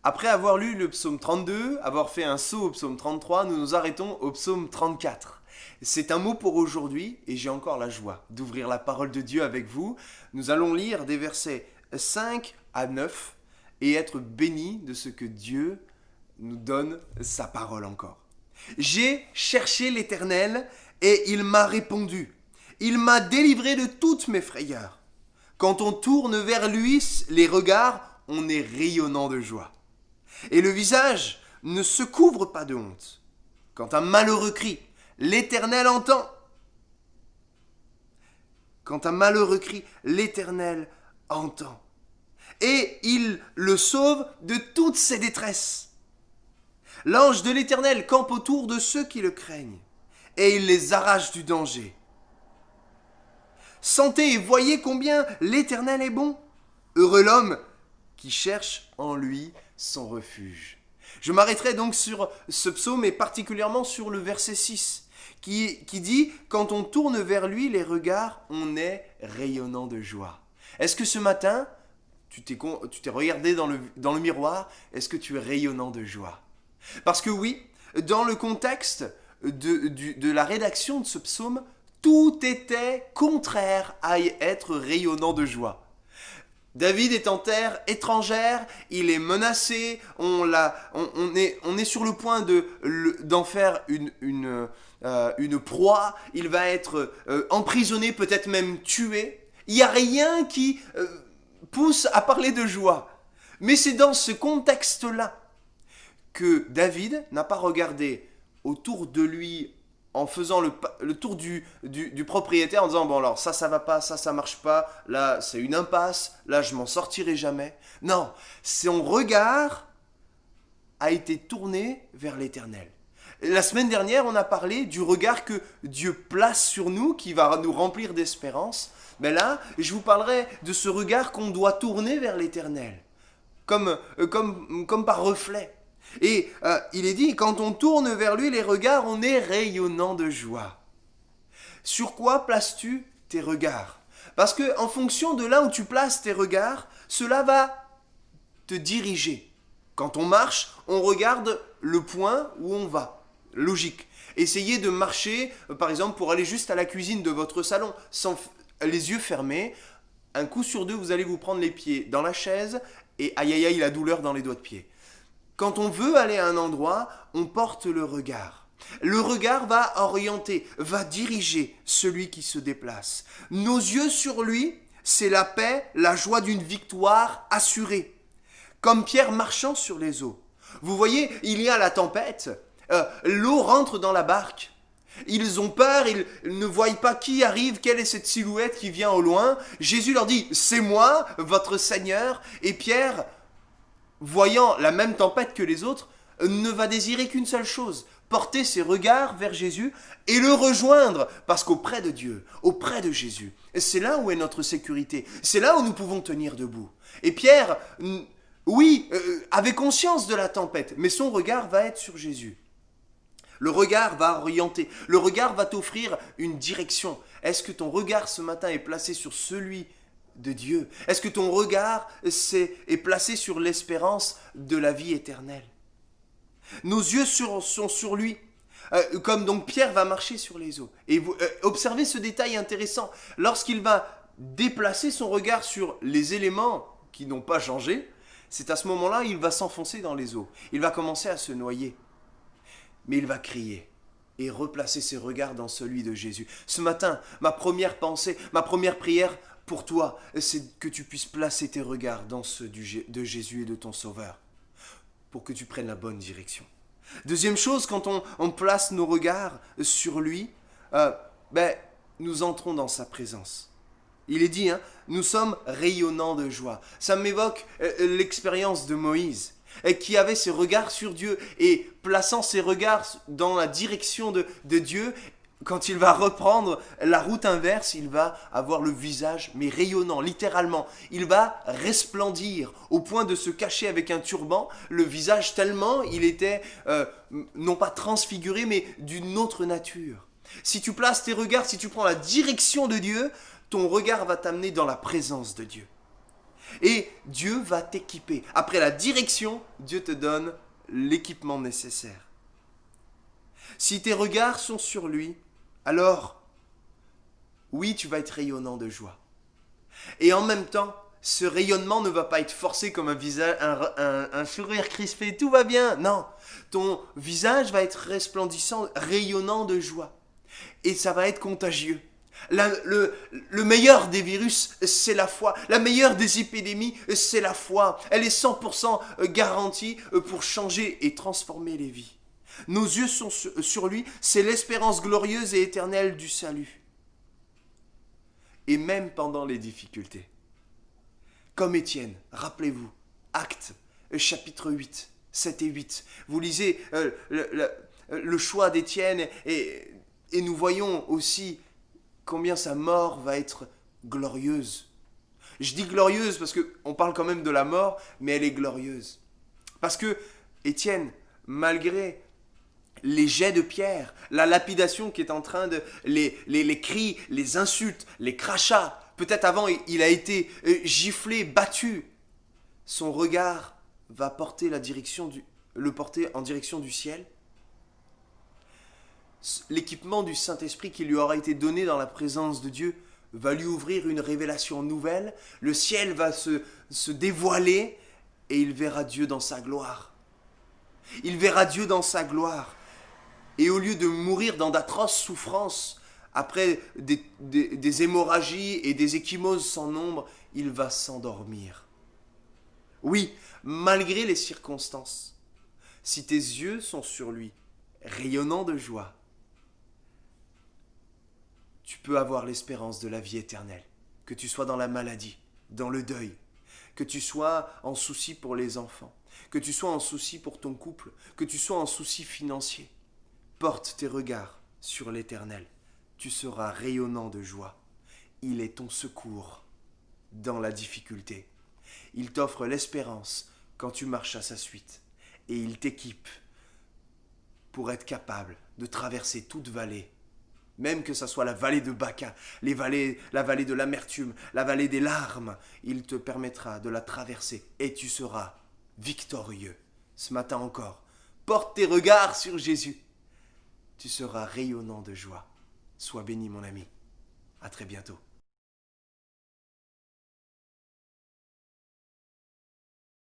Après avoir lu le psaume 32, avoir fait un saut au psaume 33, nous nous arrêtons au psaume 34. C'est un mot pour aujourd'hui et j'ai encore la joie d'ouvrir la parole de Dieu avec vous. Nous allons lire des versets 5 à 9 et être bénis de ce que Dieu nous donne sa parole encore. J'ai cherché l'Éternel et il m'a répondu. Il m'a délivré de toutes mes frayeurs. Quand on tourne vers lui les regards, on est rayonnant de joie. Et le visage ne se couvre pas de honte. Quand un malheureux crie, l'Éternel entend. Quand un malheureux crie, l'Éternel entend. Et il le sauve de toutes ses détresses. L'ange de l'Éternel campe autour de ceux qui le craignent, et il les arrache du danger. Sentez et voyez combien l'Éternel est bon. Heureux l'homme qui cherche en lui son refuge. Je m'arrêterai donc sur ce psaume et particulièrement sur le verset 6 qui dit « Quand on tourne vers lui les regards, on est rayonnant de joie ». Est-ce que ce matin, tu t'es regardé dans le miroir? Est-ce que tu es rayonnant de joie? Parce que oui, dans le contexte de la rédaction de ce psaume, tout était contraire à être rayonnant de joie. David est en terre étrangère, il est menacé, on est sur le point d'en faire une proie, il va être emprisonné, peut-être même tué. Il n'y a rien qui pousse à parler de joie. Mais c'est dans ce contexte-là que David n'a pas regardé autour de lui en faisant le tour du propriétaire en disant « Bon alors ça va pas, ça marche pas, là c'est une impasse, là je m'en sortirai jamais ». Non, son regard a été tourné vers l'Éternel. La semaine dernière, on a parlé du regard que Dieu place sur nous, qui va nous remplir d'espérance. Mais là, je vous parlerai de ce regard qu'on doit tourner vers l'Éternel, comme par reflet. Et il est dit, quand on tourne vers lui les regards, on est rayonnant de joie. Sur quoi places-tu tes regards? Parce que en fonction de là où tu places tes regards, cela va te diriger. Quand on marche, on regarde le point où on va. Logique. Essayez de marcher, par exemple, pour aller juste à la cuisine de votre salon, sans les yeux fermés. Un coup sur deux, vous allez vous prendre les pieds dans la chaise et aïe aïe aïe, la douleur dans les doigts de pied. Quand on veut aller à un endroit, on porte le regard. Le regard va orienter, va diriger celui qui se déplace. Nos yeux sur lui, c'est la paix, la joie d'une victoire assurée. Comme Pierre marchant sur les eaux. Vous voyez, il y a la tempête, l'eau rentre dans la barque. Ils ont peur, ils ne voient pas qui arrive, quelle est cette silhouette qui vient au loin. Jésus leur dit « C'est moi, votre Seigneur ». Et Pierre, voyant la même tempête que les autres, ne va désirer qu'une seule chose, porter ses regards vers Jésus et le rejoindre, parce qu'auprès de Dieu, auprès de Jésus, c'est là où est notre sécurité, c'est là où nous pouvons tenir debout. Et Pierre, oui, avait conscience de la tempête, mais son regard va être sur Jésus. Le regard va orienter, le regard va t'offrir une direction. Est-ce que ton regard ce matin est placé sur celui de Dieu? Est-ce que ton regard est placé sur l'espérance de la vie éternelle? Nos yeux sont sur lui, comme donc Pierre va marcher sur les eaux. Et vous, observez ce détail intéressant. Lorsqu'il va déplacer son regard sur les éléments qui n'ont pas changé, c'est à ce moment-là qu'il va s'enfoncer dans les eaux. Il va commencer à se noyer. Mais il va crier et replacer ses regards dans celui de Jésus. Ce matin, ma première pensée, ma première prière pour toi, c'est que tu puisses placer tes regards dans ceux de Jésus et de ton Sauveur, pour que tu prennes la bonne direction. Deuxième chose, quand on place nos regards sur lui, nous entrons dans sa présence. Il est dit, nous sommes rayonnants de joie. Ça m'évoque l'expérience de Moïse, qui avait ses regards sur Dieu et plaçant ses regards dans la direction de Dieu. Quand il va reprendre la route inverse, il va avoir le visage, mais rayonnant, littéralement. Il va resplendir au point de se cacher avec un turban, le visage tellement il était, non pas transfiguré, mais d'une autre nature. Si tu places tes regards, si tu prends la direction de Dieu, ton regard va t'amener dans la présence de Dieu. Et Dieu va t'équiper. Après la direction, Dieu te donne l'équipement nécessaire. Si tes regards sont sur lui, alors, oui, tu vas être rayonnant de joie. Et en même temps, ce rayonnement ne va pas être forcé comme un visage, un sourire crispé, tout va bien. Non, ton visage va être resplendissant, rayonnant de joie. Et ça va être contagieux. Le meilleur des virus, c'est la foi. La meilleure des épidémies, c'est la foi. Elle est 100% garantie pour changer et transformer les vies. Nos yeux sont sur lui, c'est l'espérance glorieuse et éternelle du salut. Et même pendant les difficultés. Comme Étienne, rappelez-vous, Actes, chapitre 8, 7 et 8. Vous lisez le choix d'Étienne et nous voyons aussi combien sa mort va être glorieuse. Je dis glorieuse parce qu'on parle quand même de la mort, mais elle est glorieuse. Parce que Étienne, malgré les jets de pierre, la lapidation qui est en train de... les cris, les insultes, les crachats, peut-être avant il a été giflé, battu, son regard va porter le porter en direction du ciel. L'équipement du Saint-Esprit qui lui aura été donné dans la présence de Dieu va lui ouvrir une révélation nouvelle. Le ciel va se dévoiler et il verra Dieu dans sa gloire. Il verra Dieu dans sa gloire. Et au lieu de mourir dans d'atroces souffrances, après des hémorragies et des ecchymoses sans nombre, il va s'endormir. Oui, malgré les circonstances, si tes yeux sont sur lui, rayonnant de joie, tu peux avoir l'espérance de la vie éternelle. Que tu sois dans la maladie, dans le deuil, que tu sois en souci pour les enfants, que tu sois en souci pour ton couple, que tu sois en souci financier. Porte tes regards sur l'Éternel. Tu seras rayonnant de joie. Il est ton secours dans la difficulté. Il t'offre l'espérance quand tu marches à sa suite. Et il t'équipe pour être capable de traverser toute vallée. Même que ce soit la vallée de Baca, la vallée de l'amertume, la vallée des larmes, il te permettra de la traverser et tu seras victorieux. Ce matin encore, porte tes regards sur Jésus. Tu seras rayonnant de joie. Sois béni mon ami. À très bientôt.